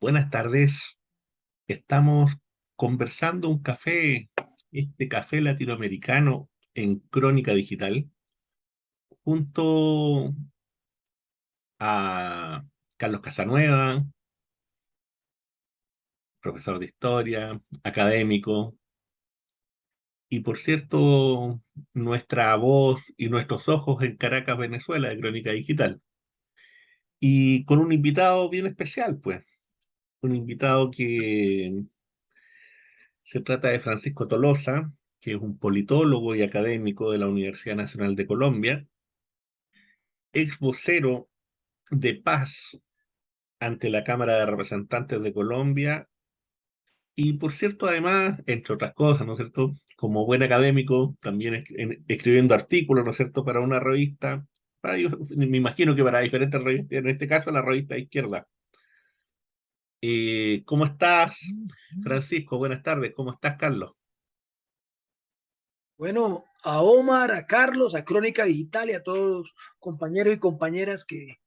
Buenas tardes. Estamos conversando un café, este café latinoamericano en Crónica Digital, junto a Carlos Casanueva, profesor de historia, académico, y por cierto, nuestra voz y nuestros ojos en Caracas, Venezuela, de Crónica Digital. Y con un invitado bien especial, pues, un invitado que se trata de Francisco Tolosa, que es un politólogo y académico de la Universidad Nacional de Colombia, ex vocero de paz ante la Cámara de Representantes de Colombia y, por cierto, además, entre otras cosas, ¿no es cierto?, como buen académico, también escribiendo artículos, ¿no es cierto?, para una revista, me imagino que para diferentes revistas, en este caso la revista de Izquierda. ¿Cómo estás, Francisco? Buenas tardes. ¿Cómo estás, Carlos? Bueno, a Omar, a Carlos, a Crónica Digital y a todos compañeros y compañeras que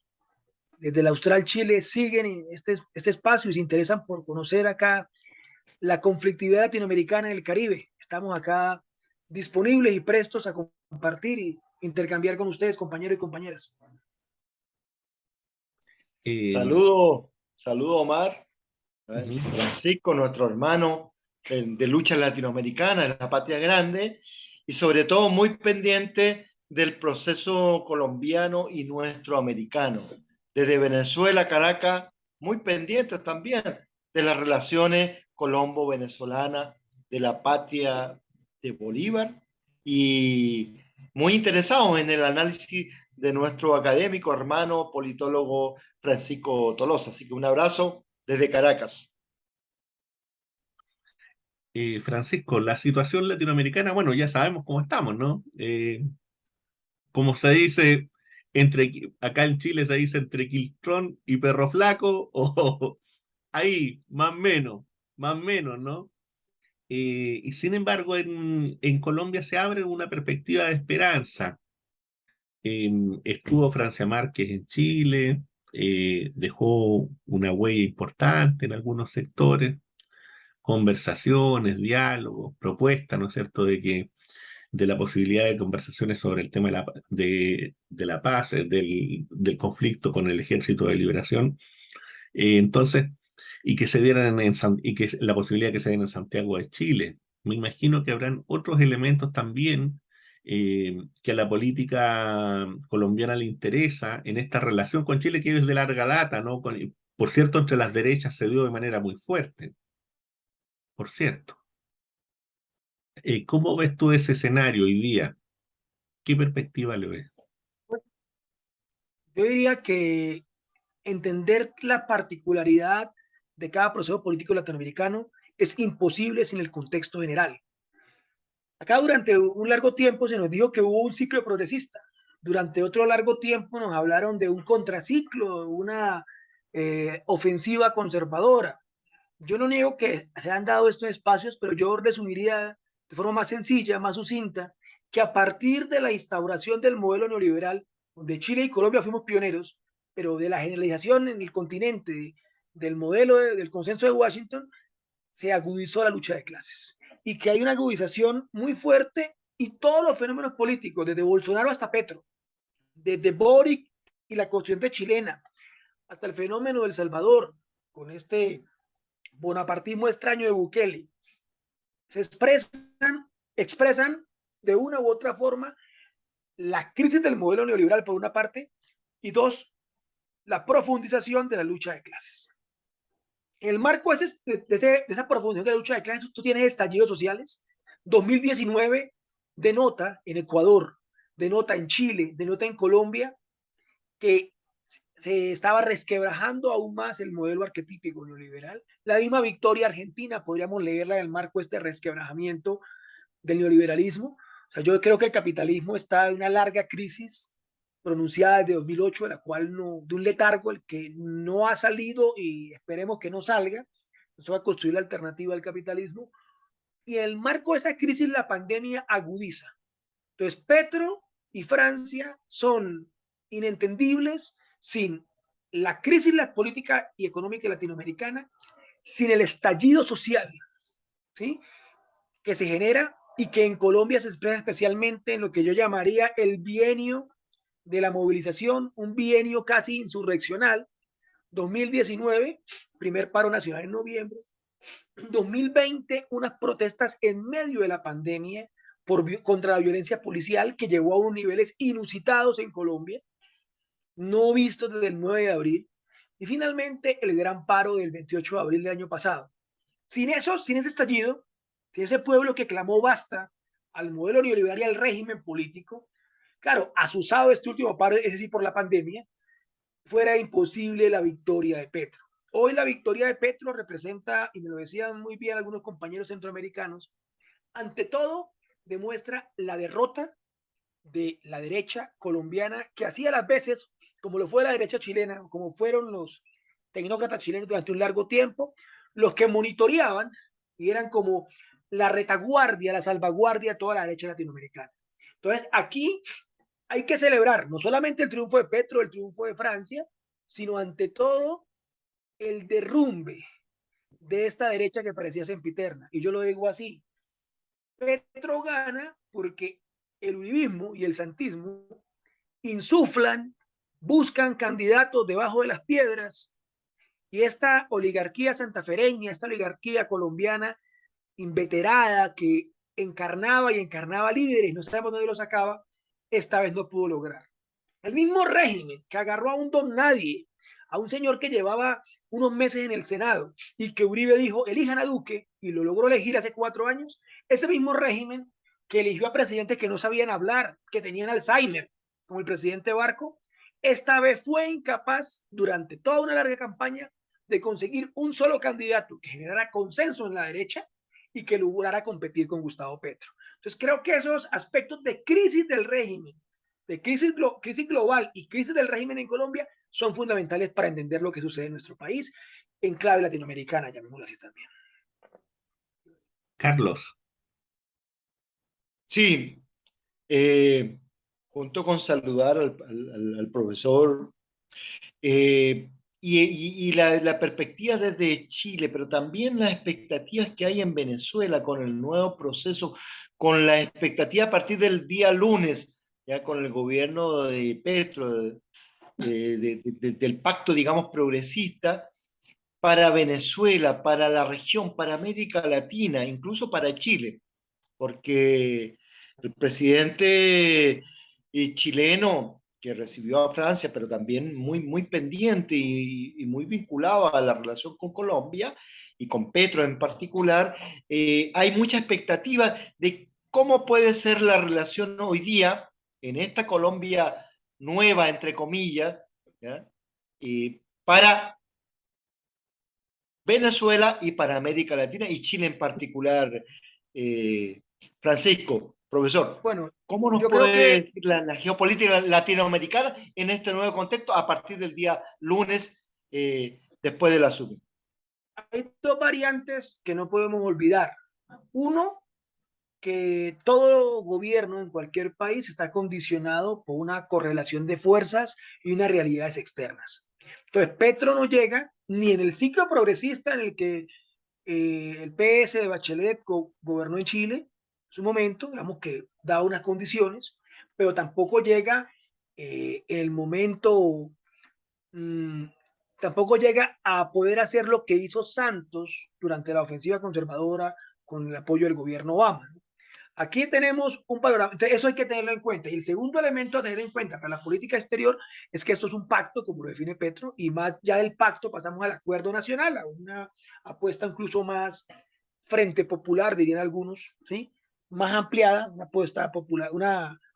desde el Austral Chile siguen este espacio y se interesan por conocer acá la conflictividad latinoamericana en el Caribe. Estamos acá disponibles y prestos a compartir y intercambiar con ustedes, compañeros y compañeras. Eh, Saludo Omar, Ujú. Francisco, nuestro hermano de lucha latinoamericana, de la patria grande, y sobre todo muy pendiente del proceso colombiano y nuestro americano. Desde Venezuela, Caracas, muy pendientes también de las relaciones colombo-venezolanas, de la patria de Bolívar, y muy interesados en el análisis de nuestro académico, hermano, politólogo Francisco Tolosa. Así que un abrazo desde Caracas. Francisco, la situación latinoamericana, bueno, ya sabemos cómo estamos, ¿no? Como se dice, acá en Chile se dice entre Quiltrón y Perro Flaco, o ahí, más o menos, ¿no? Y sin embargo, en Colombia se abre una perspectiva de esperanza. Estuvo Francia Márquez en Chile, dejó una huella importante en algunos sectores, conversaciones, diálogos, propuestas, ¿no es cierto?, de la posibilidad de conversaciones sobre el tema de la paz, del conflicto con el Ejército de Liberación. Entonces, y que se dieran y que la posibilidad de que se den en Santiago de Chile. Me imagino que habrán otros elementos también que a la política colombiana le interesa en esta relación con Chile, que es de larga data, ¿no? Por cierto, entre las derechas se dio de manera muy fuerte, por cierto. ¿Cómo ves tú ese escenario hoy día? ¿Qué perspectiva le ves? Yo diría que entender la particularidad de cada proceso político latinoamericano es imposible sin el contexto general. Acá durante un largo tiempo se nos dijo que hubo un ciclo progresista. Durante otro largo tiempo nos hablaron de un contraciclo, una ofensiva conservadora. Yo no niego que se han dado estos espacios, pero yo resumiría de forma más sencilla, más sucinta, que a partir de la instauración del modelo neoliberal, donde Chile y Colombia fuimos pioneros, pero de la generalización en el continente del modelo del consenso de Washington, se agudizó la lucha de clases y que hay una agudización muy fuerte y todos los fenómenos políticos, desde Bolsonaro hasta Petro, desde Boric y la constituyente chilena, hasta el fenómeno del Salvador, con este bonapartismo extraño de Bukele, se expresan de una u otra forma la crisis del modelo neoliberal por una parte y dos, la profundización de la lucha de clases. En el marco de esa profundización de la lucha de clases, tú tienes estallidos sociales. 2019 denota en Ecuador, denota en Chile, denota en Colombia que se estaba resquebrajando aún más el modelo arquetípico neoliberal. La misma victoria argentina podríamos leerla en el marco de este resquebrajamiento del neoliberalismo. O sea, yo creo que el capitalismo está en una larga crisis pronunciada desde 2008, de la cual no, de un letargo el que no ha salido y esperemos que no salga. Eso va a construir la alternativa al capitalismo. Y en el marco de esa crisis, la pandemia agudiza. Entonces, Petro y Francia son inentendibles sin la crisis la política y económica latinoamericana sin el estallido social, ¿sí?, que se genera y que en Colombia se expresa especialmente en lo que yo llamaría el bienio de la movilización, un bienio casi insurreccional. 2019, primer paro nacional en noviembre. 2020, unas protestas en medio de la pandemia contra la violencia policial que llegó a unos niveles inusitados en Colombia, no vistos desde el 9 de abril. Y finalmente, el gran paro del 28 de abril del año pasado. Sin eso, sin ese estallido, sin ese pueblo que clamó basta al modelo neoliberal y al régimen político, claro, asusado este último paro, ese sí por la pandemia, fuera imposible la victoria de Petro. Hoy la victoria de Petro representa, y me lo decían muy bien algunos compañeros centroamericanos, ante todo demuestra la derrota de la derecha colombiana, que hacía las veces, como lo fue la derecha chilena, como fueron los tecnócratas chilenos durante un largo tiempo, los que monitoreaban y eran como la retaguardia, la salvaguardia de toda la derecha latinoamericana. Entonces, aquí hay que celebrar no solamente el triunfo de Petro, el triunfo de Francia, sino ante todo el derrumbe de esta derecha que parecía sempiterna. Y yo lo digo así: Petro gana porque el uribismo y el santismo insuflan, buscan candidatos debajo de las piedras, y esta oligarquía santafereña, esta oligarquía colombiana inveterada que encarnaba líderes, no sabemos dónde lo sacaba, esta vez no pudo lograr. El mismo régimen que agarró a un don nadie, a un señor que llevaba unos meses en el Senado y que Uribe dijo, elijan a Duque, y lo logró elegir hace 4 años, ese mismo régimen que eligió a presidentes que no sabían hablar, que tenían Alzheimer, como el presidente Barco, esta vez fue incapaz durante toda una larga campaña de conseguir un solo candidato que generara consenso en la derecha y que lograra competir con Gustavo Petro. Entonces creo que esos aspectos de crisis del régimen, de crisis global y crisis del régimen en Colombia son fundamentales para entender lo que sucede en nuestro país en clave latinoamericana, llamémoslo así también. Carlos, Sí, junto con saludar al profesor eh, y la perspectiva desde Chile, pero también las expectativas que hay en Venezuela con el nuevo proceso, con la expectativa a partir del día lunes, ya con el gobierno de Petro, del pacto, digamos, progresista, para Venezuela, para la región, para América Latina, incluso para Chile, porque el presidente chileno que recibió a Francia, pero también muy pendiente y muy vinculado a la relación con Colombia y con Petro en particular, hay mucha expectativa de cómo puede ser la relación hoy día en esta Colombia nueva, entre comillas, ¿ya? Para Venezuela y para América Latina y Chile en particular. Francisco, profesor, Bueno, ¿cómo nos yo creo puede que decir la geopolítica latinoamericana en este nuevo contexto a partir del día lunes después de la SUMI? hay 2 variantes que no podemos olvidar. Uno, que todo gobierno en cualquier país está condicionado por una correlación de fuerzas y unas realidades externas. Entonces, Petro no llega ni en el ciclo progresista en el que el PS de Bachelet gobernó en Chile en su momento, digamos que da unas condiciones, pero tampoco llega en el momento, mmm, tampoco llega a poder hacer lo que hizo Santos durante la ofensiva conservadora con el apoyo del gobierno Obama. Aquí tenemos un panorama, entonces eso hay que tenerlo en cuenta. Y el segundo elemento a tener en cuenta para la política exterior es que esto es un pacto, como lo define Petro, y más ya del pacto pasamos al acuerdo nacional, a una apuesta incluso más frente popular, dirían algunos, ¿sí? Más ampliada, una apuesta popular, un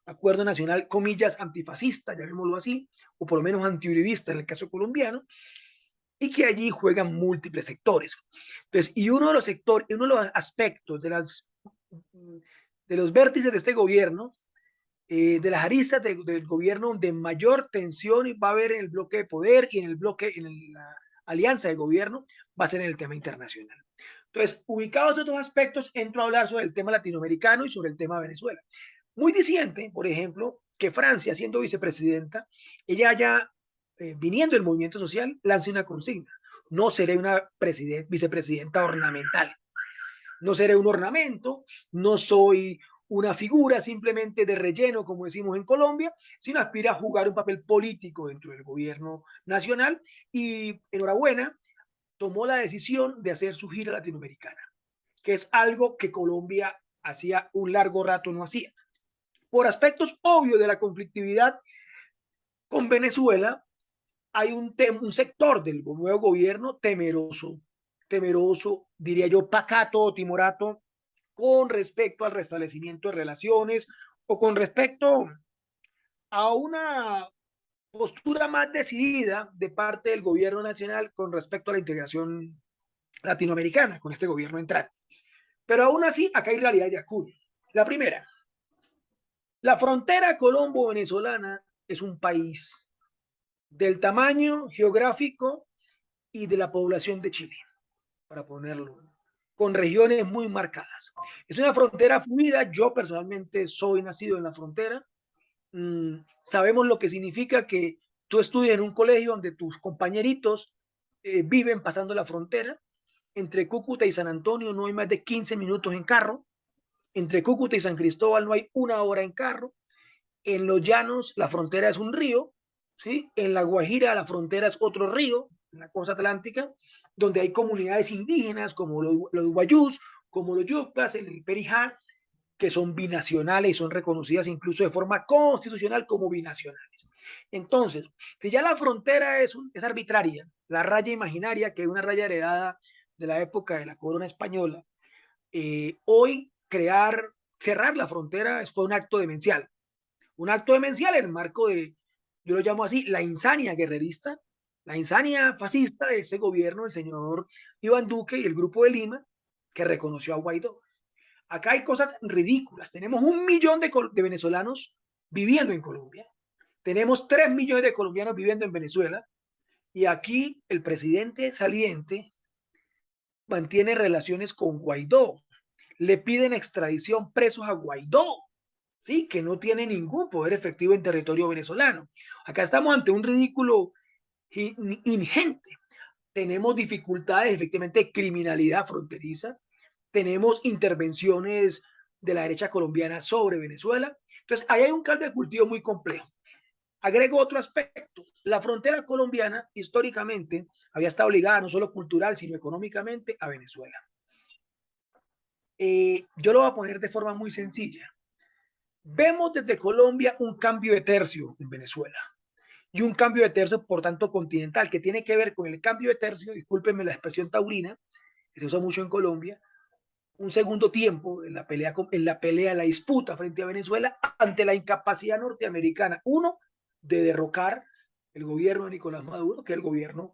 acuerdo nacional, comillas, antifascista, llamémoslo así, o por lo menos antiuribista en el caso colombiano, y que allí juegan múltiples sectores. Entonces, y uno de los sectores, uno de los aspectos de los vértices de este gobierno, de las aristas del gobierno de mayor tensión va a haber en el bloque de poder y en el bloque, en la alianza de gobierno, va a ser en el tema internacional. Entonces, ubicados estos 2 aspectos, entro a hablar sobre el tema latinoamericano y sobre el tema de Venezuela. Muy diciente, por ejemplo, que Francia, siendo vicepresidenta, ella haya viniendo del movimiento social, lance una consigna: no seré una vicepresidenta ornamental, no seré un ornamento, no soy una figura simplemente de relleno, como decimos en Colombia, sino aspira a jugar un papel político dentro del gobierno nacional. Y enhorabuena, tomó la decisión de hacer su gira latinoamericana, que es algo que Colombia hacía un largo rato no hacía. Por aspectos obvios de la conflictividad con Venezuela, hay un sector del nuevo gobierno temeroso, diría yo, pacato, timorato, con respecto al restablecimiento de relaciones o con respecto a una postura más decidida de parte del gobierno nacional con respecto a la integración latinoamericana con este gobierno entrante. Pero aún así, acá hay realidades de acuño. La primera, la frontera colombo-venezolana es un país del tamaño geográfico y de la población de Chile, para ponerlo, con regiones muy marcadas. Es una frontera fluida. Yo personalmente soy nacido en la frontera. Sabemos lo que significa que tú estudias en un colegio donde tus compañeritos viven pasando la frontera. Entre Cúcuta y San Antonio no hay más de 15 minutos en carro. Entre Cúcuta y San Cristóbal no hay una hora en carro. En los llanos la frontera es un río, ¿sí? En La Guajira la frontera es otro río, en la costa atlántica, donde hay comunidades indígenas como los guayús, como los yucas, en el Perijá, que son binacionales y son reconocidas incluso de forma constitucional como binacionales. Entonces, si ya la frontera es arbitraria, la raya imaginaria, que es una raya heredada de la época de la corona española, hoy cerrar la frontera fue un acto demencial en el marco de, yo lo llamo así, la insania guerrerista, la insania fascista de ese gobierno, el señor Iván Duque y el Grupo de Lima, que reconoció a Guaidó. Acá hay cosas ridículas. Tenemos 1 millón de venezolanos viviendo en Colombia. Tenemos 3 millones de colombianos viviendo en Venezuela. Y aquí el presidente saliente mantiene relaciones con Guaidó. Le piden extradición presos a Guaidó, ¿sí? Que no tiene ningún poder efectivo en territorio venezolano. Acá estamos ante un ridículo ingente. Tenemos dificultades, efectivamente, de criminalidad fronteriza. Tenemos intervenciones de la derecha colombiana sobre Venezuela. Entonces, ahí hay un caldo de cultivo muy complejo. Agrego otro aspecto. La frontera colombiana históricamente había estado ligada no solo cultural, sino económicamente a Venezuela. Yo lo voy a poner de forma muy sencilla. Vemos desde Colombia un cambio de tercio en Venezuela y un cambio de tercio, por tanto, continental, que tiene que ver con el cambio de tercio, discúlpenme la expresión taurina, que se usa mucho en Colombia, un segundo tiempo en la disputa frente a Venezuela ante la incapacidad norteamericana, uno, de derrocar el gobierno de Nicolás Maduro, que es el gobierno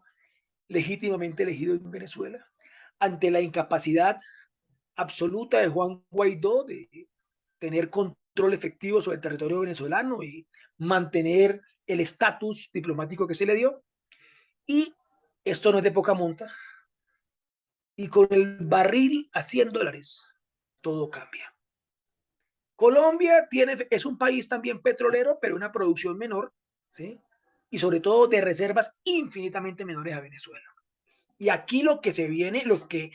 legítimamente elegido en Venezuela, ante la incapacidad absoluta de Juan Guaidó de tener control efectivo sobre el territorio venezolano y mantener el estatus diplomático que se le dio. Y esto no es de poca monta. Y con el barril a $100, todo cambia. Colombia es un país también petrolero, pero una producción menor, ¿sí? Y sobre todo de reservas infinitamente menores a Venezuela. Y aquí lo que se viene, lo que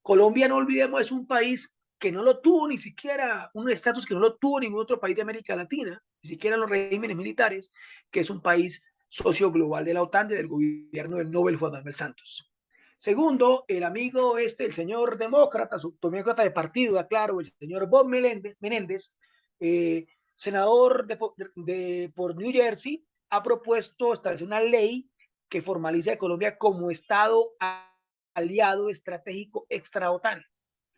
Colombia, no olvidemos, es un país que no lo tuvo ni siquiera, un estatus que no lo tuvo ningún otro país de América Latina, ni siquiera los regímenes militares, que es un país socio global de la OTAN, del gobierno del Nobel Juan Manuel Santos. Segundo, el amigo el señor demócrata, demócrata de partido, claro, el señor Bob Menéndez, senador por New Jersey, ha propuesto establecer una ley que formaliza a Colombia como Estado aliado estratégico extra OTAN.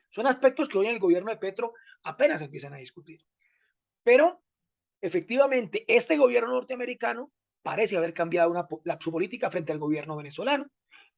Son aspectos que hoy en el gobierno de Petro apenas empiezan a discutir. Pero efectivamente este gobierno norteamericano parece haber cambiado su política frente al gobierno venezolano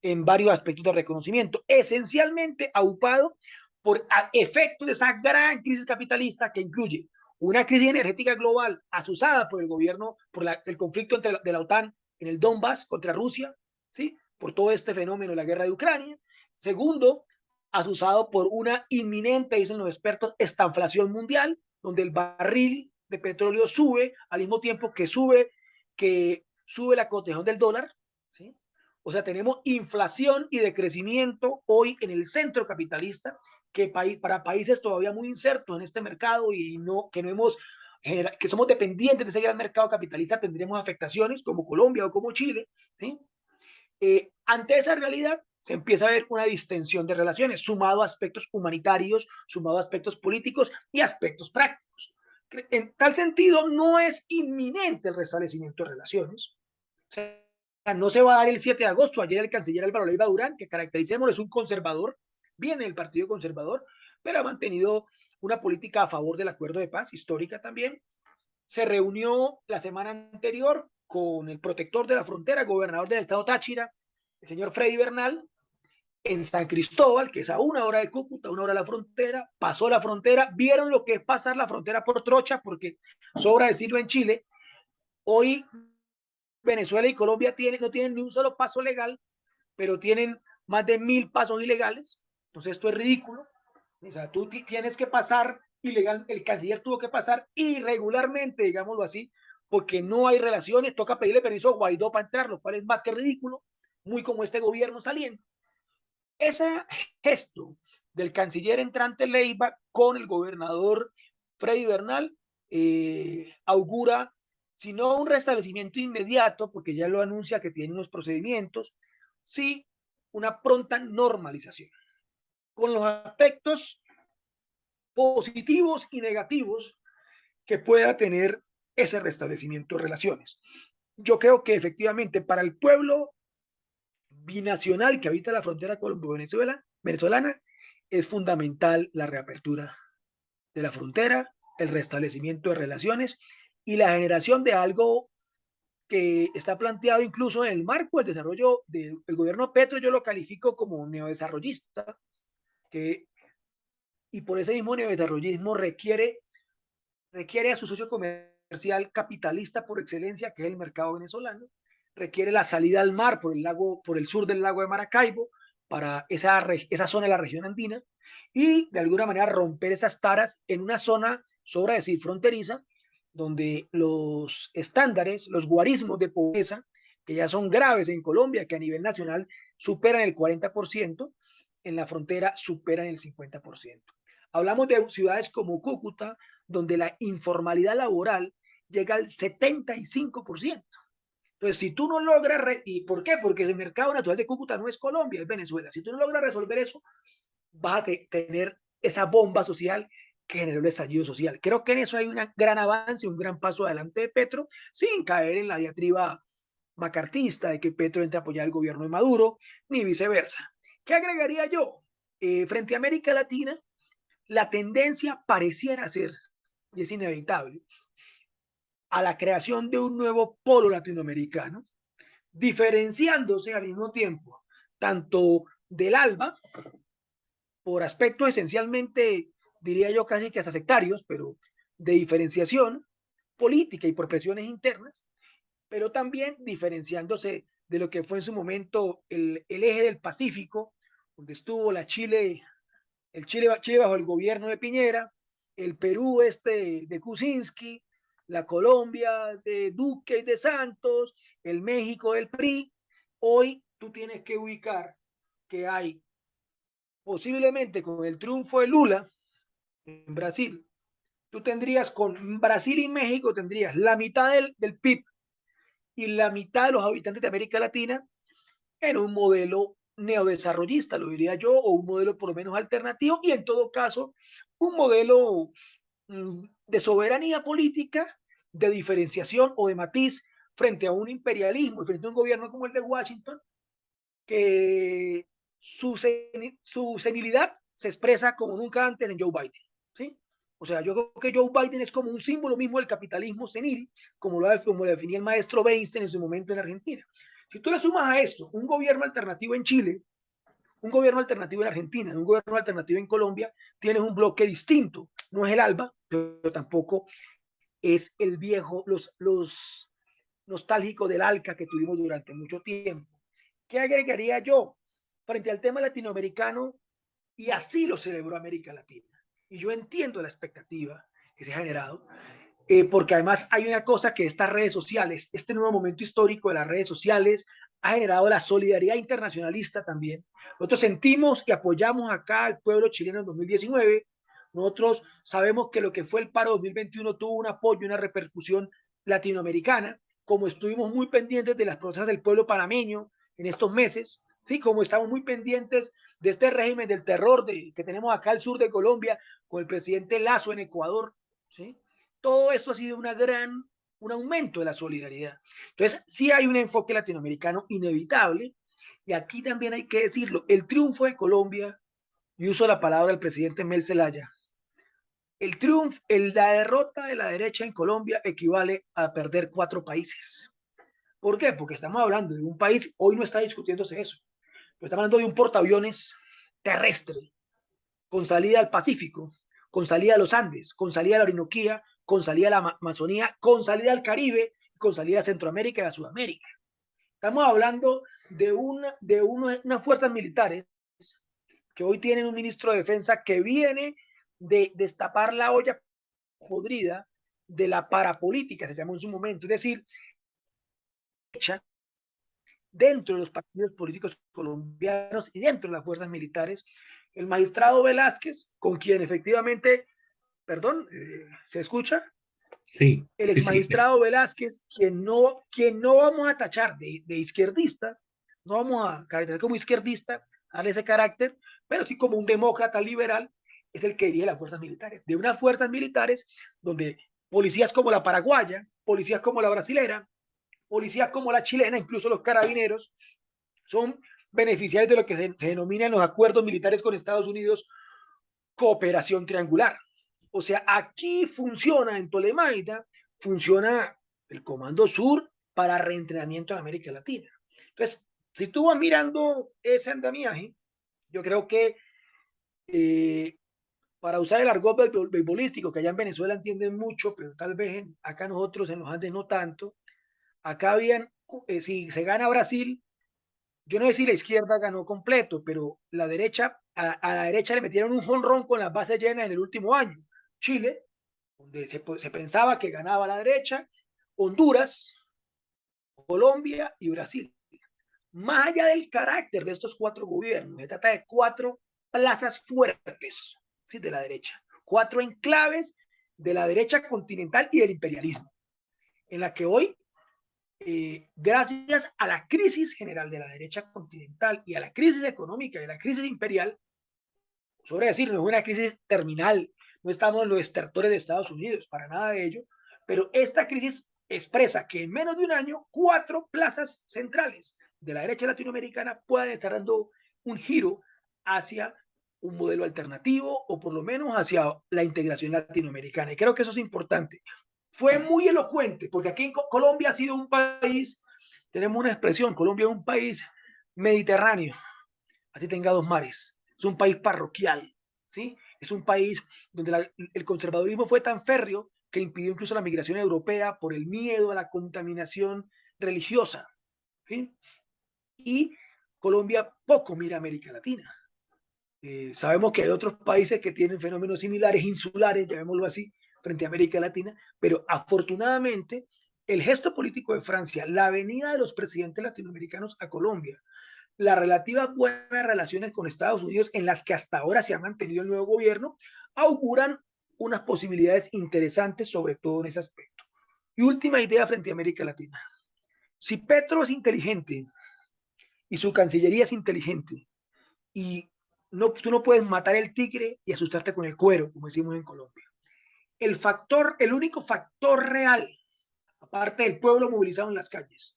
en varios aspectos de reconocimiento, esencialmente aupado por efectos de esa gran crisis capitalista que incluye una crisis energética global azuzada por el gobierno, por el conflicto de la OTAN en el Donbass contra Rusia, ¿sí? Por todo este fenómeno de la guerra de Ucrania. Segundo, azuzado por una inminente, dicen los expertos, estanflación mundial, donde el barril de petróleo sube al mismo tiempo que sube la cotización del dólar, ¿sí? O sea, tenemos inflación y decrecimiento hoy en el centro capitalista, que para países todavía muy insertos en este mercado y que no hemos que somos dependientes de ese gran mercado capitalista, tendremos afectaciones como Colombia o como Chile, ¿sí? Ante esa realidad se empieza a ver una distensión de relaciones, sumado a aspectos humanitarios, sumado a aspectos políticos y aspectos prácticos. En tal sentido, no es inminente el restablecimiento de relaciones. O sea, no se va a dar el 7 de agosto. Ayer el canciller Álvaro Leiva Durán, que caractericémoslo, es un conservador, viene del Partido Conservador, pero ha mantenido una política a favor del acuerdo de paz, histórica también. Se reunió la semana anterior con el protector de la frontera, gobernador del estado Táchira, el señor Freddy Bernal, en San Cristóbal, que es a 1 hora de Cúcuta, 1 hora de la frontera, pasó la frontera, vieron lo que es pasar la frontera por trocha, porque sobra decirlo en Chile, hoy Venezuela y Colombia no tienen ni un solo paso legal, pero tienen más de 1000 pasos ilegales, entonces esto es ridículo. O sea, tú tienes que pasar ilegal, el canciller tuvo que pasar irregularmente, digámoslo así, porque no hay relaciones, toca pedirle permiso a Guaidó para entrar, lo cual es más que ridículo, muy como este gobierno saliendo. Ese gesto del canciller entrante Leiva con el gobernador Freddy Bernal augura, si no un restablecimiento inmediato, porque ya lo anuncia que tiene unos procedimientos, sí una pronta normalización, con los aspectos positivos y negativos que pueda tener ese restablecimiento de relaciones. Yo creo que efectivamente para el pueblo binacional que habita la frontera colombo-venezolana es fundamental la reapertura de la frontera, el restablecimiento de relaciones y la generación de algo que está planteado incluso en el marco del desarrollo del gobierno Petro. Yo lo califico como neodesarrollista, que, y por ese mismo neodesarrollismo requiere a su socio comercial capitalista por excelencia, que es el mercado venezolano, requiere la salida al mar por el sur del lago de Maracaibo, para esa zona de la región andina, y de alguna manera romper esas taras en una zona, sobra decir, fronteriza, donde los estándares, los guarismos de pobreza, que ya son graves en Colombia, que a nivel nacional superan el 40%, en la frontera superan el 50%. Hablamos de ciudades como Cúcuta, donde la informalidad laboral llega al 75%. Entonces, si tú no logras, ¿y por qué? Porque el mercado natural de Cúcuta no es Colombia, es Venezuela. Si tú no logras resolver eso, vas a tener esa bomba social que generó el estallido social. Creo que en eso hay un gran avance, un gran paso adelante de Petro, sin caer en la diatriba macartista de que Petro entre a apoyar el gobierno de Maduro, ni viceversa. ¿Qué agregaría yo? Frente a América Latina, la tendencia pareciera ser, y es inevitable, a la creación de un nuevo polo latinoamericano, diferenciándose al mismo tiempo tanto del ALBA, por aspectos esencialmente, diría yo casi que hasta sectarios, pero de diferenciación política y por presiones internas, pero también diferenciándose de lo que fue en su momento el eje del Pacífico, donde estuvo Chile bajo el gobierno de Piñera, el Perú de Kuczynski, la Colombia de Duque y de Santos, el México del PRI. Hoy tú tienes que ubicar que hay, posiblemente con el triunfo de Lula en Brasil, tú tendrías con Brasil y México, tendrías la mitad del PIB y la mitad de los habitantes de América Latina en un modelo neodesarrollista, lo diría yo, o un modelo por lo menos alternativo, y en todo caso, un modelo de soberanía política, de diferenciación o de matiz frente a un imperialismo y frente a un gobierno como el de Washington, que su senilidad se expresa como nunca antes en Joe Biden, ¿sí? O sea, yo creo que Joe Biden es como un símbolo mismo del capitalismo senil, como lo definía el maestro Weinstein en su momento en Argentina. Si tú le sumas a esto un gobierno alternativo en Chile, un gobierno alternativo en Argentina, un gobierno alternativo en Colombia, tienes un bloque distinto. No es el ALBA, pero tampoco es el viejo, los nostálgicos del ALCA que tuvimos durante mucho tiempo. ¿Qué agregaría yo frente al tema latinoamericano? Y así lo celebró América Latina. Y yo entiendo la expectativa que se ha generado. porque además hay una cosa que estas redes sociales, este nuevo momento histórico de las redes sociales, ha generado la solidaridad internacionalista también. Nosotros sentimos y apoyamos acá al pueblo chileno en 2019. Nosotros sabemos que lo que fue el paro 2021 tuvo un apoyo, una repercusión latinoamericana, como estuvimos muy pendientes de las protestas del pueblo panameño en estos meses, ¿sí? Como estamos muy pendientes de este régimen del terror que tenemos acá al sur de Colombia, con el presidente Lazo en Ecuador, ¿sí? Todo esto ha sido un aumento de la solidaridad. Entonces, sí hay un enfoque latinoamericano inevitable, y aquí también hay que decirlo, el triunfo de Colombia, y uso la palabra del presidente Mel Zelaya, la derrota de la derecha en Colombia equivale a perder 4 países. ¿Por qué? Porque estamos hablando de un país, hoy no está discutiéndose eso, pero estamos hablando de un portaaviones terrestre, con salida al Pacífico, con salida a los Andes, con salida a la Orinoquía, con salida a la Amazonía, con salida al Caribe, con salida a Centroamérica y a Sudamérica. Estamos hablando de unas fuerzas militares que hoy tienen un ministro de defensa que viene de destapar la olla podrida de la parapolítica, se llamó en su momento, es decir, dentro de los partidos políticos colombianos y dentro de las fuerzas militares, el magistrado Velázquez, con quien efectivamente, perdón, ¿se escucha? Sí, El sí, ex sí. magistrado Velázquez, quien no vamos a tachar de izquierdista, no vamos a caracterizar como izquierdista, darle ese carácter, pero sí como un demócrata liberal, es el que dirige las fuerzas militares. De unas fuerzas militares donde policías como la paraguaya, policías como la brasilera, policías como la chilena, incluso los carabineros, son beneficiarios de lo que se denominan los acuerdos militares con Estados Unidos, cooperación triangular. O sea, aquí funciona en Ptolemaida, funciona el Comando Sur para reentrenamiento en América Latina. Entonces, si tú vas mirando ese andamiaje, yo creo que para usar el argot beisbolístico, que allá en Venezuela entienden mucho, pero tal vez acá nosotros en los Andes no tanto, acá habían, si se gana Brasil, yo no sé si la izquierda ganó completo, pero la derecha, a la derecha le metieron un jonrón con las bases llenas en el último año. Chile, donde se pensaba que ganaba la derecha, Honduras, Colombia y Brasil. Más allá del carácter de estos 4 gobiernos, se trata de 4 plazas fuertes, ¿sí? De la derecha, 4 enclaves de la derecha continental y del imperialismo, en la que hoy gracias a la crisis general de la derecha continental y a la crisis económica y a la crisis imperial, sobre decir, no es una crisis terminal, no estamos en los estertores de Estados Unidos, para nada de ello, pero esta crisis expresa que en menos de un año 4 plazas centrales de la derecha latinoamericana puedan estar dando un giro hacia un modelo alternativo o por lo menos hacia la integración latinoamericana. Y creo que eso es importante. Fue muy elocuente, porque aquí en Colombia ha sido un país, tenemos una expresión, Colombia es un país mediterráneo, así tenga 2 mares, es un país parroquial, ¿sí? Es un país donde el conservadurismo fue tan férreo que impidió incluso la migración europea por el miedo a la contaminación religiosa, ¿sí? Y Colombia poco mira a América Latina. Sabemos que hay otros países que tienen fenómenos similares, insulares, llamémoslo así, frente a América Latina, pero afortunadamente el gesto político de Francia, la venida de los presidentes latinoamericanos a Colombia, las relativas buenas relaciones con Estados Unidos en las que hasta ahora se ha mantenido el nuevo gobierno, auguran unas posibilidades interesantes, sobre todo en ese aspecto. Y última idea frente a América Latina. Si Petro es inteligente y su Cancillería es inteligente y no, tú no puedes matar el tigre y asustarte con el cuero, como decimos en Colombia. El único factor real, aparte del pueblo movilizado en las calles,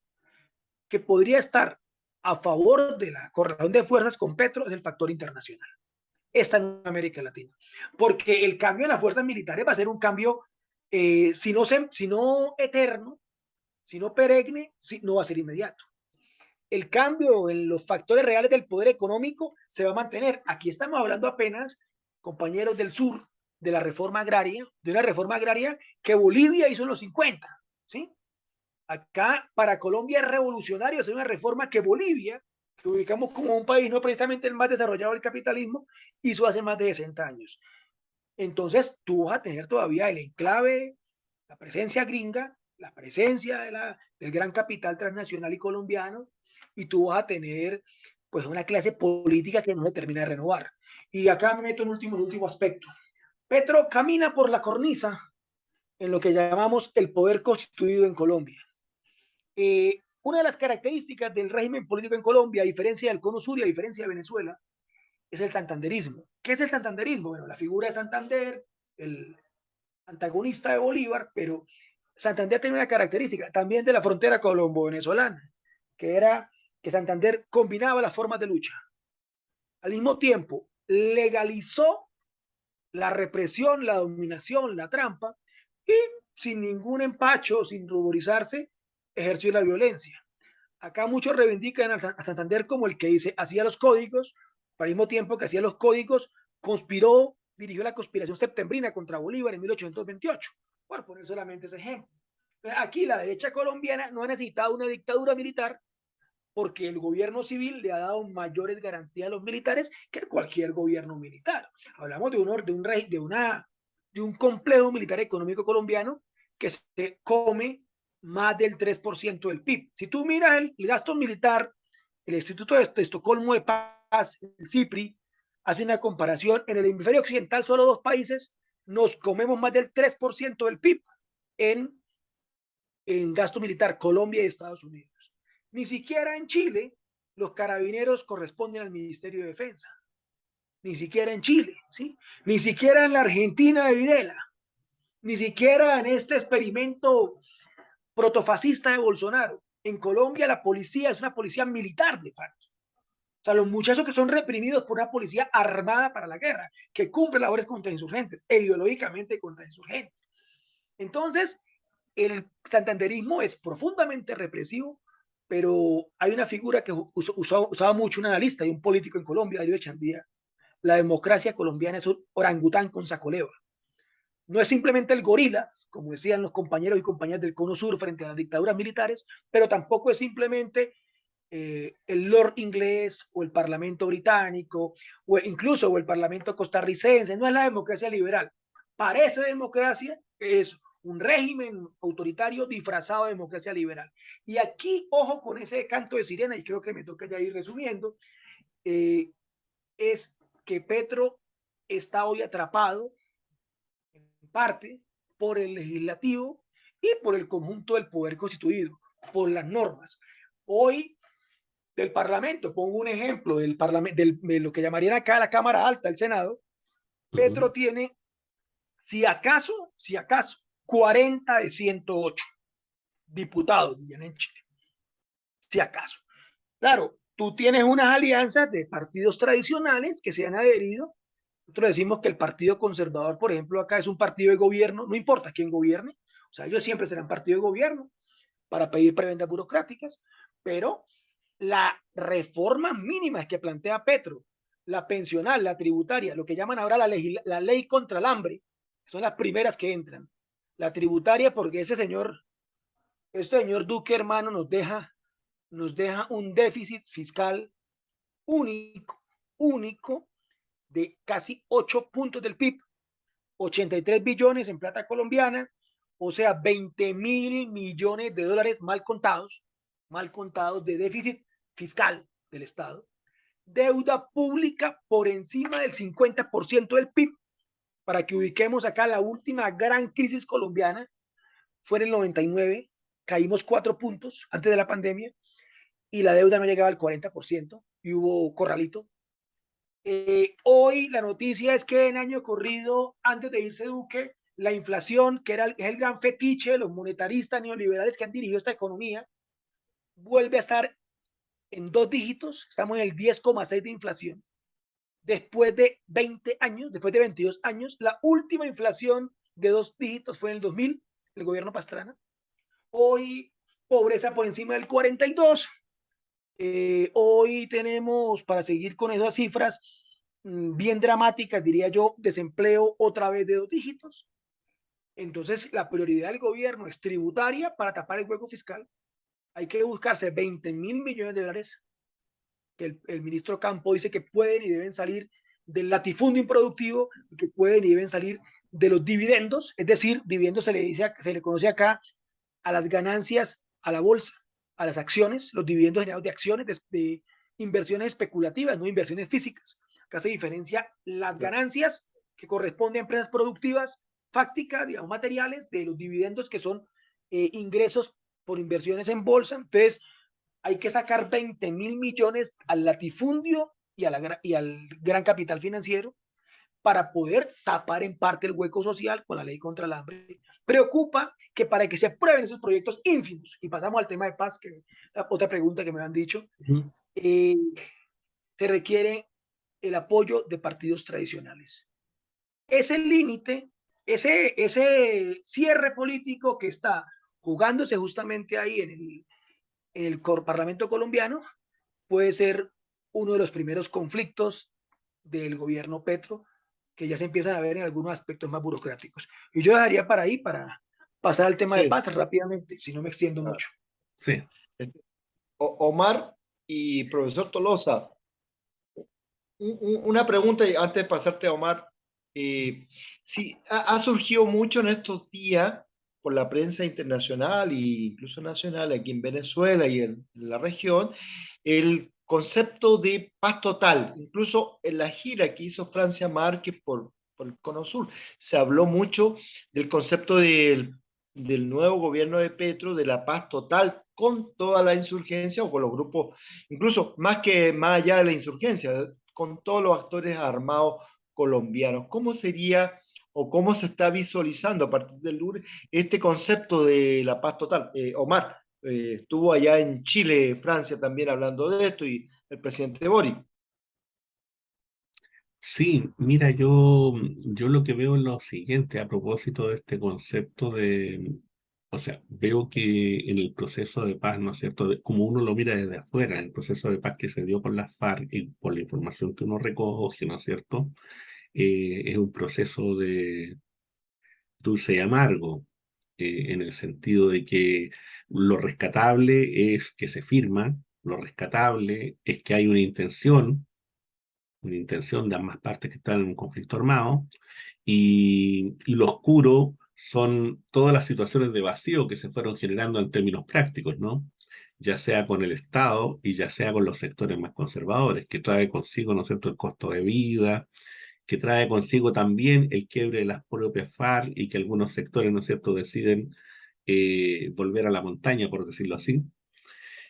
que podría estar a favor de la correlación de fuerzas con Petro es el factor internacional. Esta en América Latina. Porque el cambio en las fuerzas militares va a ser un cambio, si no eterno, si no perenne, no va a ser inmediato. El cambio en los factores reales del poder económico se va a mantener. Aquí estamos hablando apenas, compañeros del sur, de la reforma agraria, de una reforma agraria que Bolivia hizo en los 50, ¿sí? Acá para Colombia es revolucionario hacer una reforma que Bolivia, que ubicamos como un país no precisamente el más desarrollado del capitalismo, hizo hace más de 60 años. Entonces tú vas a tener todavía el enclave la presencia gringa, la presencia del gran capital transnacional y colombiano, y tú vas a tener pues una clase política que no se termina de renovar. Y acá me meto en el último aspecto. Petro camina por la cornisa en lo que llamamos el poder constituido en Colombia. Una de las características del régimen político en Colombia, a diferencia del Cono Sur y a diferencia de Venezuela, es el santanderismo. ¿Qué es el santanderismo? Bueno, la figura de Santander, el antagonista de Bolívar, pero Santander tiene una característica también de la frontera colombo-venezolana, que era que Santander combinaba las formas de lucha. Al mismo tiempo, legalizó la represión, la dominación, la trampa, y sin ningún empacho, sin ruborizarse, ejerció la violencia. Acá muchos reivindican a Santander como el que dice, hacía los códigos, al mismo tiempo que hacía los códigos, conspiró, dirigió la conspiración septembrina contra Bolívar en 1828, por poner solamente ese ejemplo. Aquí la derecha colombiana no ha necesitado una dictadura militar porque el gobierno civil le ha dado mayores garantías a los militares que cualquier gobierno militar. Hablamos de un complejo militar económico colombiano que se come más del 3% del PIB. Si tú miras el gasto militar, el Instituto de Estocolmo de Paz, el CIPRI, hace una comparación. En el hemisferio occidental, solo 2 países nos comemos más del 3% del PIB en gasto militar, Colombia y Estados Unidos. Ni siquiera en Chile los carabineros corresponden al Ministerio de Defensa. Ni siquiera en Chile, ¿sí? Ni siquiera en la Argentina de Videla. Ni siquiera en este experimento protofascista de Bolsonaro. En Colombia la policía es una policía militar de facto. O sea, los muchachos que son reprimidos por una policía armada para la guerra, que cumple labores contra insurgentes e ideológicamente contra insurgentes. Entonces, el santanderismo es profundamente represivo, pero hay una figura que usaba mucho un analista y un político en Colombia, Darío Echandía. La democracia colombiana es un orangután con sacoleva. No es simplemente el gorila, como decían los compañeros y compañeras del Cono Sur frente a las dictaduras militares, pero tampoco es simplemente el Lord inglés o el Parlamento británico o incluso o el Parlamento costarricense. No es la democracia liberal. Parece democracia, es un régimen autoritario disfrazado de democracia liberal. Y aquí, ojo con ese canto de sirena, y creo que me toca ya ir resumiendo, es que Petro está hoy atrapado en parte por el legislativo y por el conjunto del poder constituido, por las normas. Hoy del Parlamento, pongo un ejemplo del Parlamento, de lo que llamarían acá la Cámara Alta, el Senado, Petro tiene, si acaso, 40 de 108 diputados, dirían en Chile. Si acaso. Claro, tú tienes unas alianzas de partidos tradicionales que se han adherido. Nosotros decimos que el Partido Conservador, por ejemplo, acá es un partido de gobierno, no importa quién gobierne, o sea, ellos siempre serán partido de gobierno para pedir prebendas burocráticas, pero la reforma mínima que plantea Petro, la pensional, la tributaria, lo que llaman ahora la ley contra el hambre, son las primeras que entran. La tributaria, porque este señor Duque, hermano, nos deja un déficit fiscal único de casi 8 puntos del PIB, 83 billones en plata colombiana, o sea, 20.000 millones de dólares mal contados de déficit fiscal del Estado, deuda pública por encima del 50% del PIB. Para que ubiquemos acá, la última gran crisis colombiana fue en el 99, caímos 4 puntos antes de la pandemia y la deuda no llegaba al 40% y hubo corralito. Hoy la noticia es que en año corrido, antes de irse Duque, la inflación, que es el gran fetiche de los monetaristas neoliberales que han dirigido esta economía, vuelve a estar en 2 dígitos, estamos en el 10,6 de inflación. Después de 20 años, después de 22 años, la última inflación de 2 dígitos fue en el 2000, el gobierno Pastrana. Hoy, pobreza por encima del 42. Hoy tenemos, para seguir con esas cifras bien dramáticas, diría yo, desempleo otra vez de 2 dígitos. Entonces, la prioridad del gobierno es tributaria para tapar el hueco fiscal. Hay que buscarse 20.000 millones de dólares que el ministro Campo dice que pueden y deben salir del latifundio improductivo, que pueden y deben salir de los dividendos, es decir, dividendos se le conoce acá a las ganancias a la bolsa, a las acciones, los dividendos generados de acciones, de inversiones especulativas, no inversiones físicas. Acá se diferencia las ganancias que corresponden a empresas productivas, fácticas, digamos, materiales, de los dividendos que son ingresos por inversiones en bolsa. Entonces, hay que sacar 20.000 millones al latifundio y al gran capital financiero para poder tapar en parte el hueco social con la ley contra el hambre. Preocupa que para que se aprueben esos proyectos ínfimos, y pasamos al tema de paz, que la otra pregunta que me han dicho, se requiere el apoyo de partidos tradicionales. Ese límite, ese cierre político que está jugándose justamente ahí en el Parlamento colombiano, puede ser uno de los primeros conflictos del gobierno Petro, que ya se empiezan a ver en algunos aspectos más burocráticos. Y yo dejaría para ahí, para pasar al tema de Sí. paz rápidamente, si no me extiendo mucho. Sí. Omar y profesor Tolosa, una pregunta antes de pasarte a Omar. Sí, ha surgido mucho en estos días por la prensa internacional e incluso nacional aquí en Venezuela y en la región, el concepto de paz total. Incluso en la gira que hizo Francia Márquez por el Cono Sur, se habló mucho del concepto del nuevo gobierno de Petro, de la paz total con toda la insurgencia o con los grupos, incluso más allá de la insurgencia, con todos los actores armados colombianos. ¿Cómo sería o cómo se está visualizando a partir del lunes este concepto de la paz total? Omar, estuvo allá en Chile, Francia también hablando de esto y el presidente Boric. Sí, mira, yo lo que veo es lo siguiente a propósito de este concepto o sea, veo que en el proceso de paz, ¿no es cierto? Como uno lo mira desde afuera, el proceso de paz que se dio con las FARC y por la información que uno recoge, ¿no es cierto? Es un proceso de dulce y amargo, en el sentido de que lo rescatable es que se firma, lo rescatable es que hay una intención de ambas partes que están en un conflicto armado, y lo oscuro son todas las situaciones de vacío que se fueron generando en términos prácticos, ¿no? Ya sea con el Estado y ya sea con los sectores más conservadores, que trae consigo, ¿no es cierto?, el costo de vida, que trae consigo también el quiebre de las propias FARC y que algunos sectores, ¿no es cierto?, deciden volver a la montaña, por decirlo así.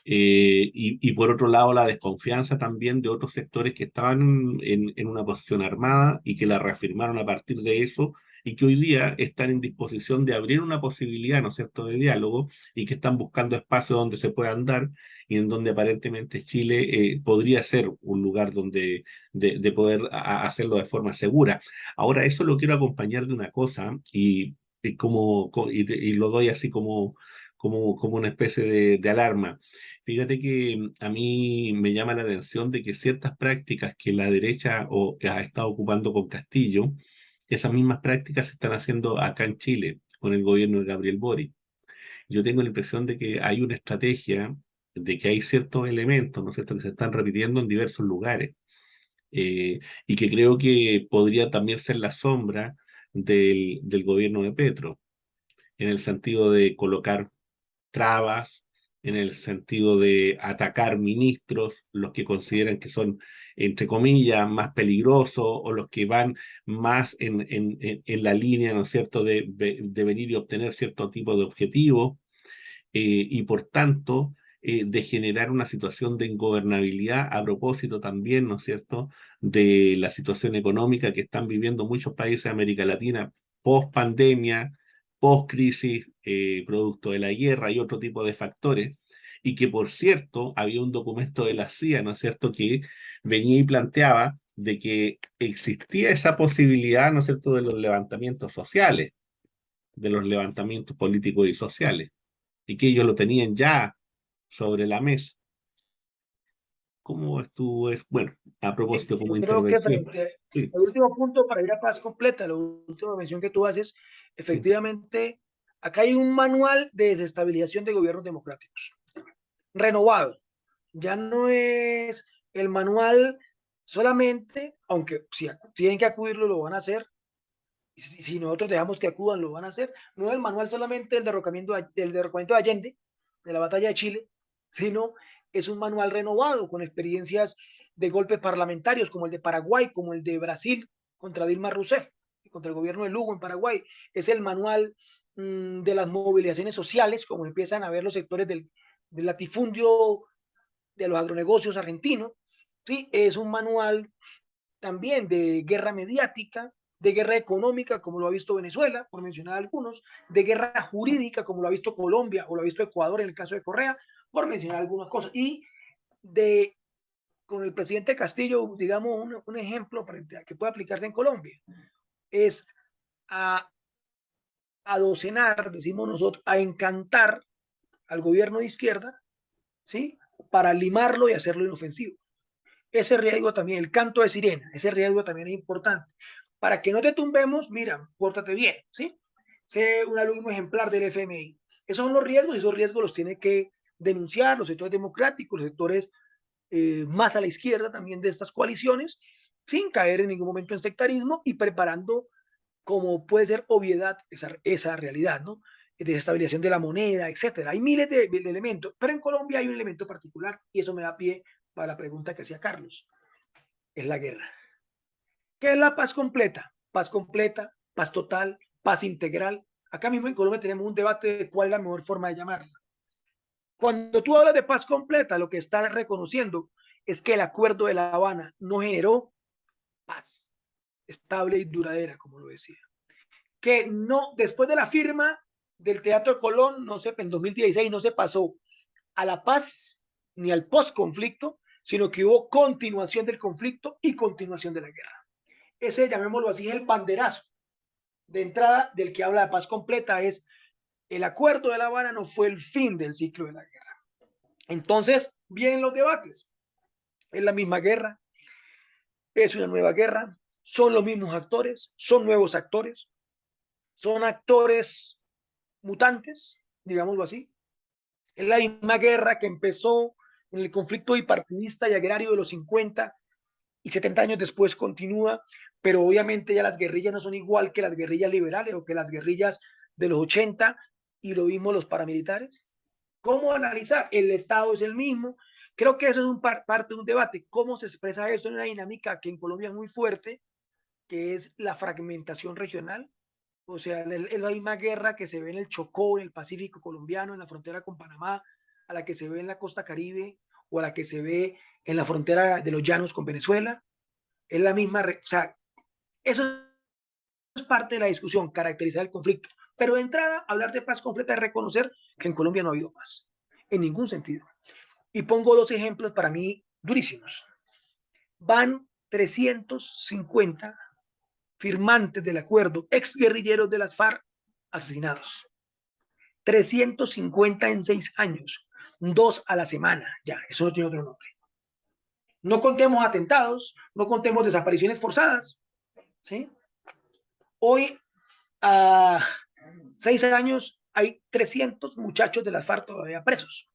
Y por otro lado, la desconfianza también de otros sectores que estaban en una posición armada y que la reafirmaron a partir de eso y que hoy día están en disposición de abrir una posibilidad, ¿no es cierto?, de diálogo y que están buscando espacios donde se puedan dar y en donde aparentemente Chile podría ser un lugar donde de poder hacerlo de forma segura. Ahora, eso lo quiero acompañar de una cosa y lo doy así como una especie de alarma. Fíjate que a mí me llama la atención de que ciertas prácticas que la derecha ha estado ocupando con Castillo, esas mismas prácticas se están haciendo acá en Chile con el gobierno de Gabriel Boric. Yo tengo la impresión de que hay una estrategia, de que hay ciertos elementos, ¿no es cierto?, que se están repitiendo en diversos lugares, y que creo que podría también ser la sombra del gobierno de Petro, en el sentido de colocar trabas, en el sentido de atacar ministros, los que consideran que son, entre comillas, más peligrosos o los que van más en la línea, ¿no es cierto?, de venir y obtener cierto tipo de objetivos, y por tanto de generar una situación de ingobernabilidad a propósito también, ¿no es cierto?, de la situación económica que están viviendo muchos países de América Latina post pandemia, post crisis, producto de la guerra y otro tipo de factores. Y que, por cierto, había un documento de la CIA, ¿no es cierto?, que venía y planteaba de que existía esa posibilidad, ¿no es cierto?, de los levantamientos sociales, de los levantamientos políticos y sociales, y que ellos lo tenían ya sobre la mesa. ¿Cómo estuvo? Bueno, a propósito como Yo creo que intervención. frente Sí, al último punto, para ir a paz completa, la última mención que tú haces, sí. efectivamente, acá hay un manual de desestabilización de gobiernos democráticos, renovado. Ya no es el manual solamente, aunque si tienen que acudirlo, lo van a hacer, Si nosotros dejamos que acudan, lo van a hacer. No es el manual solamente del derrocamiento de Allende, de la batalla de Chile, sino es un manual renovado con experiencias de golpes parlamentarios como el de Paraguay, como el de Brasil contra Dilma Rousseff, contra el gobierno de Lugo en Paraguay. Es el manual de las movilizaciones sociales, como empiezan a ver los sectores del latifundio de los agronegocios argentinos. ¿Sí? Es un manual también de guerra mediática, de guerra económica, como lo ha visto Venezuela, por mencionar algunos, de guerra jurídica, como lo ha visto Colombia o lo ha visto Ecuador en el caso de Correa, por mencionar algunas cosas. Y de, con el presidente Castillo, digamos, un ejemplo que puede aplicarse en Colombia, es a docenar, decimos nosotros, a encantar al gobierno de izquierda, ¿sí? Para limarlo y hacerlo inofensivo. Ese riesgo también, el canto de sirena, ese riesgo también es importante. Para que no te tumbemos, mira, pórtate bien, ¿sí? Sé un alumno ejemplar del FMI. Esos son los riesgos y esos riesgos los tiene que denunciar los sectores democráticos, los sectores más a la izquierda también de estas coaliciones, sin caer en ningún momento en sectarismo y preparando como puede ser obviedad esa realidad, ¿no? Desestabilización de la moneda, etcétera. Hay miles de elementos, pero en Colombia hay un elemento particular y eso me da pie para la pregunta que hacía Carlos. Es la guerra. ¿Qué es la paz completa? Paz completa, paz total, paz integral. Acá mismo en Colombia tenemos un debate de cuál es la mejor forma de llamarla. Cuando tú hablas de paz completa, lo que estás reconociendo es que el acuerdo de La Habana no generó paz estable y duradera, como lo decía. Que no, después de la firma del Teatro de Colón, no sé, en 2016 no se pasó a la paz ni al post-conflicto, sino que hubo continuación del conflicto y continuación de la guerra. Ese, llamémoslo así, es el banderazo de entrada del que habla de paz completa, es el acuerdo de La Habana no fue el fin del ciclo de la guerra. Entonces, vienen los debates. Es la misma guerra, es una nueva guerra, son los mismos actores, son nuevos actores, son actores mutantes, digámoslo así. Es la misma guerra que empezó en el conflicto bipartidista y agrario de los 50 y 70 años después continúa, pero obviamente ya las guerrillas no son igual que las guerrillas liberales o que las guerrillas de los 80 y lo mismo los paramilitares. ¿Cómo analizar? El Estado es el mismo. Creo que eso es parte de un debate. ¿Cómo se expresa eso en una dinámica que en Colombia es muy fuerte, que es la fragmentación regional? O sea, es la misma guerra que se ve en el Chocó, en el Pacífico colombiano, en la frontera con Panamá, a la que se ve en la costa Caribe o a la que se ve en la frontera de los llanos con Venezuela. Es la misma, o sea, eso es parte de la discusión, caracterizar el conflicto. Pero de entrada, hablar de paz completa es reconocer que en Colombia no ha habido paz, en ningún sentido. Y pongo dos ejemplos para mí durísimos. Van 350 firmantes del acuerdo, ex guerrilleros de las FARC, asesinados. 350 en 6 años, 2 a la semana, ya, eso no tiene otro nombre. No contemos atentados, no contemos desapariciones forzadas, ¿sí? Hoy, a 6 años, hay 300 muchachos de las FARC todavía presos.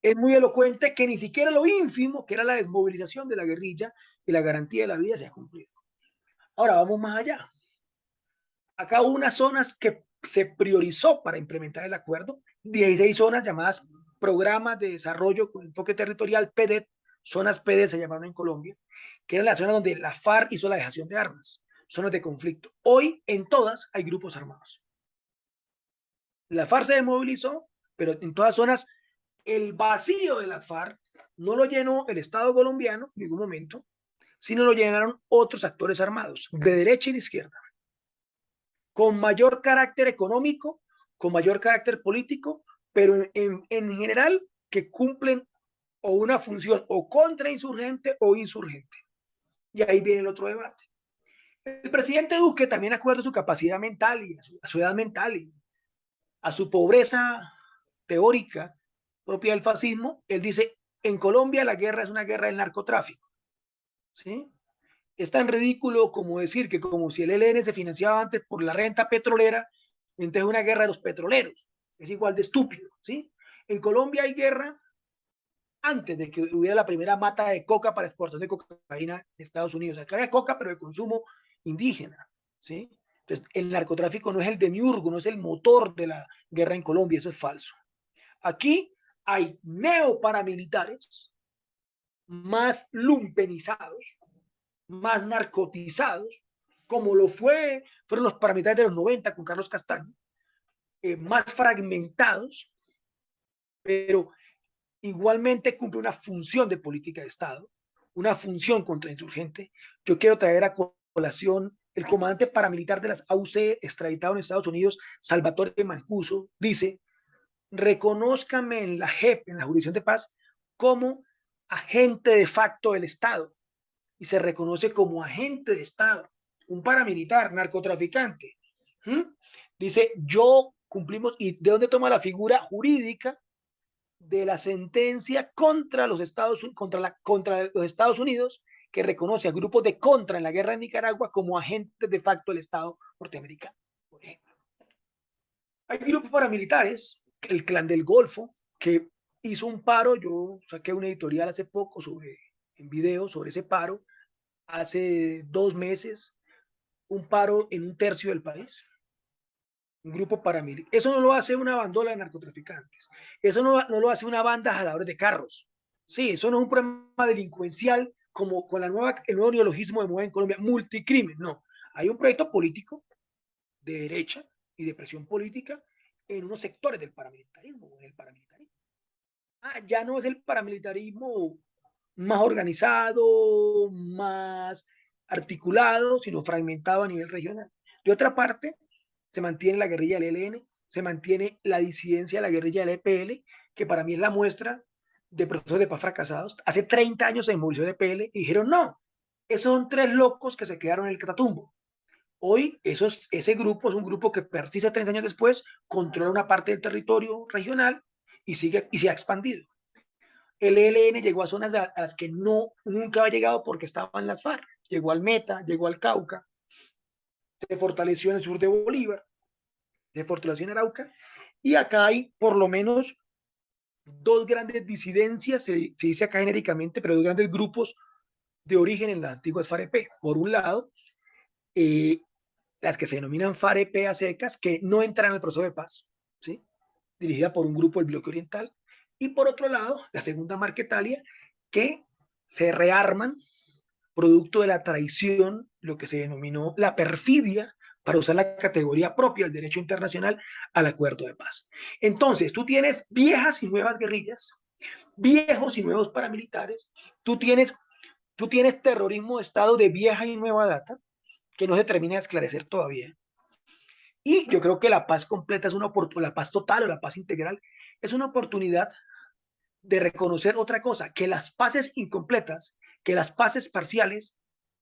Es muy elocuente que ni siquiera lo ínfimo, que era la desmovilización de la guerrilla y la garantía de la vida, se ha cumplido. Ahora vamos más allá. Acá hubo unas zonas que se priorizó para implementar el acuerdo, 16 zonas llamadas Programas de Desarrollo con Enfoque Territorial, PEDET, zonas PEDET se llamaron en Colombia, que eran las zonas donde la FARC hizo la dejación de armas, zonas de conflicto. Hoy en todas hay grupos armados. La FARC se desmovilizó, pero en todas zonas el vacío de las FARC no lo llenó el Estado colombiano en ningún momento, sino lo llenaron otros actores armados, de derecha y de izquierda, con mayor carácter económico, con mayor carácter político, pero en general que cumplen o una función o contrainsurgente o insurgente. Y ahí viene el otro debate. El presidente Duque también acuerda a su capacidad mental y a su edad mental y a su pobreza teórica propia del fascismo. Él dice, en Colombia la guerra es una guerra del narcotráfico. ¿Sí? Es tan ridículo como decir que como si el ELN se financiaba antes por la renta petrolera, entonces es una guerra de los petroleros. Es igual de estúpido, ¿sí? En Colombia hay guerra antes de que hubiera la primera mata de coca para exportación de cocaína en Estados Unidos. Acá había coca, pero de consumo indígena, ¿sí? Entonces, el narcotráfico no es el demiurgo, no es el motor de la guerra en Colombia, eso es falso. Aquí hay neoparamilitares más lumpenizados, más narcotizados, como fueron los paramilitares de los 90 con Carlos Castaño, más fragmentados, pero igualmente cumple una función de política de Estado, una función contrainsurgente. Yo quiero traer a colación el comandante paramilitar de las AUC extraditado en Estados Unidos, Salvatore Mancuso, dice: reconózcame en la JEP, en la Jurisdicción de Paz, como agente de facto del Estado, y se reconoce como agente de Estado, un paramilitar, narcotraficante. ¿Mm? Dice, yo cumplimos, ¿y de dónde toma la figura jurídica? De la sentencia contra los Estados Unidos, que reconoce a grupos de contra en la guerra en Nicaragua como agentes de facto del Estado norteamericano, por ejemplo. Hay grupos paramilitares, el Clan del Golfo, que hizo un paro. Yo saqué una editorial hace poco en video sobre ese paro, hace 2 meses, un paro en un tercio del país, un grupo paramilitar. Eso no lo hace una bandola de narcotraficantes, eso no lo hace una banda de jaladores de carros. Sí, eso no es un problema delincuencial como con el nuevo neologismo de moda en Colombia, multicrimen, no. Hay un proyecto político de derecha y de presión política en unos sectores del paramilitarismo. En el paramilitarismo. Ya no es el paramilitarismo más organizado, más articulado, sino fragmentado a nivel regional. De otra parte, se mantiene la guerrilla del ELN, se mantiene la disidencia de la guerrilla del EPL, que para mí es la muestra de procesos de paz fracasados. Hace 30 años se movilizó el EPL y dijeron, no, esos son 3 locos que se quedaron en el Catatumbo. Hoy ese grupo es un grupo que persiste 30 años después, controla una parte del territorio regional y se ha expandido. El ELN llegó a zonas a las que nunca había llegado porque estaban las FARC. Llegó al Meta, llegó al Cauca, se fortaleció en el sur de Bolívar, se fortaleció en Arauca, y acá hay por lo menos 2 grandes disidencias, se dice acá genéricamente, pero 2 grandes grupos de origen en las antiguas FAREP. Por un lado, las que se denominan FAREP a secas, que no entran al proceso de paz, ¿sí? Dirigida por un grupo del bloque oriental. Y por otro lado, la segunda Marquetalia, que se rearman producto de la traición, lo que se denominó la perfidia, para usar la categoría propia del derecho internacional al acuerdo de paz. Entonces, tú tienes viejas y nuevas guerrillas, viejos y nuevos paramilitares, tú tienes terrorismo de Estado de vieja y nueva data, que no se termina de esclarecer todavía. Y yo creo que la paz completa es una oportunidad, la paz total o la paz integral es una oportunidad de reconocer otra cosa, que las paces incompletas, que las paces parciales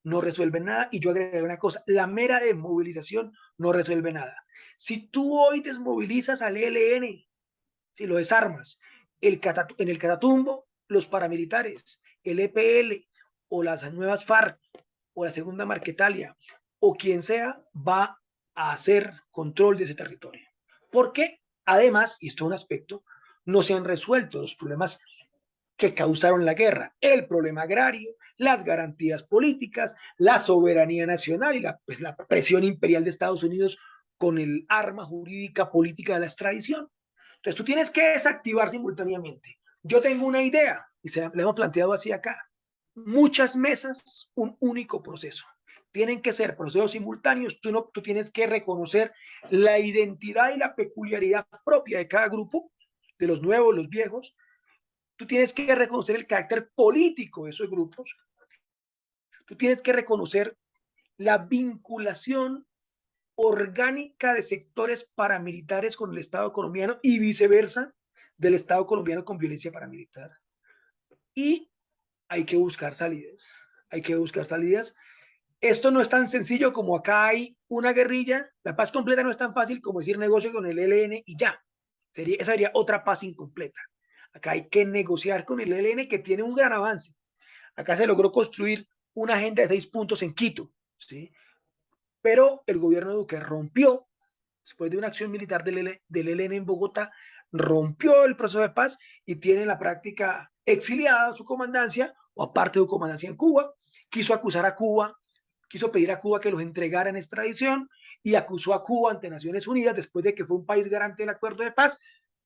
no resuelven nada. Y yo agregaré una cosa, la mera desmovilización no resuelve nada. Si tú hoy desmovilizas al ELN, si lo desarmas, en el Catatumbo, los paramilitares, el EPL o las nuevas FARC o la segunda Marquetalia o quien sea, va a hacer control de ese territorio. Porque además, y esto es un aspecto, no se han resuelto los problemas que causaron la guerra: el problema agrario, las garantías políticas, la soberanía nacional y pues, la presión imperial de Estados Unidos con el arma jurídica política de la extradición. Entonces tú tienes que desactivar simultáneamente. Yo tengo una idea y le hemos planteado así acá: muchas mesas, un único proceso. Tienen que ser procesos simultáneos. Tú tienes que reconocer la identidad y la peculiaridad propia de cada grupo, de los nuevos, los viejos. Tú tienes que reconocer el carácter político de esos grupos. Tú tienes que reconocer la vinculación orgánica de sectores paramilitares con el Estado colombiano y viceversa, del Estado colombiano con violencia paramilitar. Y hay que buscar salidas. Hay que buscar salidas. Esto no es tan sencillo como acá hay una guerrilla. La paz completa no es tan fácil como decir negocio con el ELN y ya. Esa sería otra paz incompleta. Acá hay que negociar con el ELN, que tiene un gran avance. Acá se logró construir una agenda de 6 puntos en Quito, ¿sí? Pero el gobierno de Duque rompió, después de una acción militar del ELN en Bogotá, rompió el proceso de paz y tiene en la práctica exiliada su comandancia, o aparte de su comandancia en Cuba. Quiso acusar a Cuba quiso pedir a Cuba que los entregara en extradición y acusó a Cuba ante Naciones Unidas, después de que fue un país garante del acuerdo de paz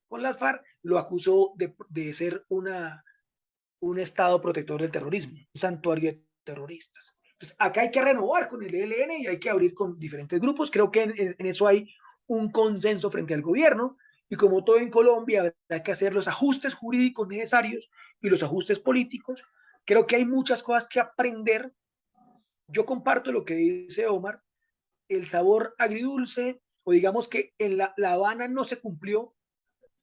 con las FARC, lo acusó de ser un estado protector del terrorismo, un santuario de terroristas. Entonces, acá hay que renovar con el ELN y hay que abrir con diferentes grupos. Creo que en eso hay un consenso frente al gobierno, y como todo en Colombia, hay que hacer los ajustes jurídicos necesarios y los ajustes políticos. Creo que hay muchas cosas que aprender. Yo comparto lo que dice Omar, el sabor agridulce, o digamos que en La Habana no se cumplió,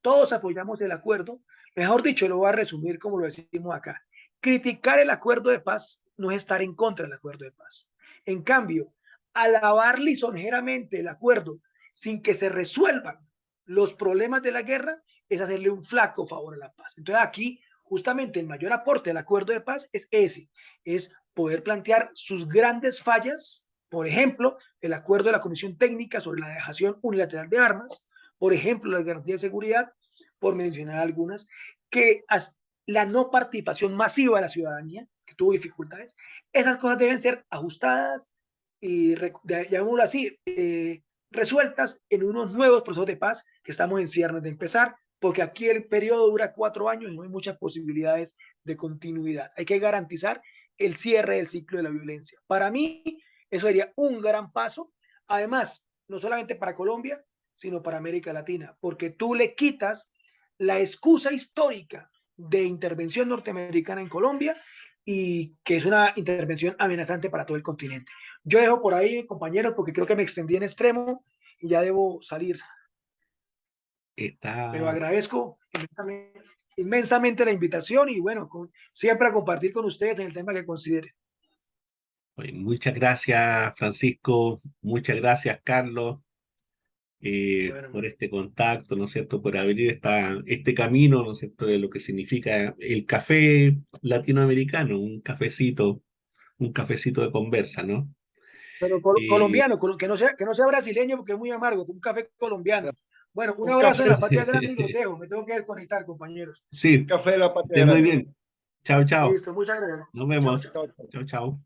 todos apoyamos el acuerdo. Mejor dicho, lo voy a resumir como lo decimos acá. Criticar el acuerdo de paz no es estar en contra del acuerdo de paz. En cambio, alabar lisonjeramente el acuerdo sin que se resuelvan los problemas de la guerra es hacerle un flaco favor a la paz. Entonces aquí, justamente, el mayor aporte del acuerdo de paz es ese, es poder plantear sus grandes fallas, por ejemplo, el acuerdo de la Comisión Técnica sobre la dejación unilateral de armas, por ejemplo, las garantías de seguridad, por mencionar algunas, que la no participación masiva de la ciudadanía, que tuvo dificultades, esas cosas deben ser ajustadas y, llamémoslo así, resueltas en unos nuevos procesos de paz que estamos en ciernes de empezar, porque aquí el periodo dura 4 años y no hay muchas posibilidades de continuidad. Hay que garantizar el cierre del ciclo de la violencia. Para mí, eso sería un gran paso. Además, no solamente para Colombia, sino para América Latina, porque tú le quitas la excusa histórica de intervención norteamericana en Colombia, y que es una intervención amenazante para todo el continente. Yo dejo por ahí, compañeros, porque creo que me extendí en extremo y ya debo salir. Pero agradezco inmensamente la invitación y bueno, siempre a compartir con ustedes en el tema que consideren. Muchas gracias, Francisco. Muchas gracias, Carlos, por este contacto, ¿no es cierto? Por abrir este camino, ¿no es cierto? De lo que significa el café latinoamericano, un cafecito de conversa, ¿no? Pero colombiano, que no sea brasileño, porque es muy amargo, un café colombiano. Bueno, un abrazo de la patria grande y los dejo. Me tengo que desconectar, compañeros. Sí, Café de la patria esté muy grande. bien. Chao, chao. Listo, muchas gracias. Nos vemos. Chao, chao. Chao, chao.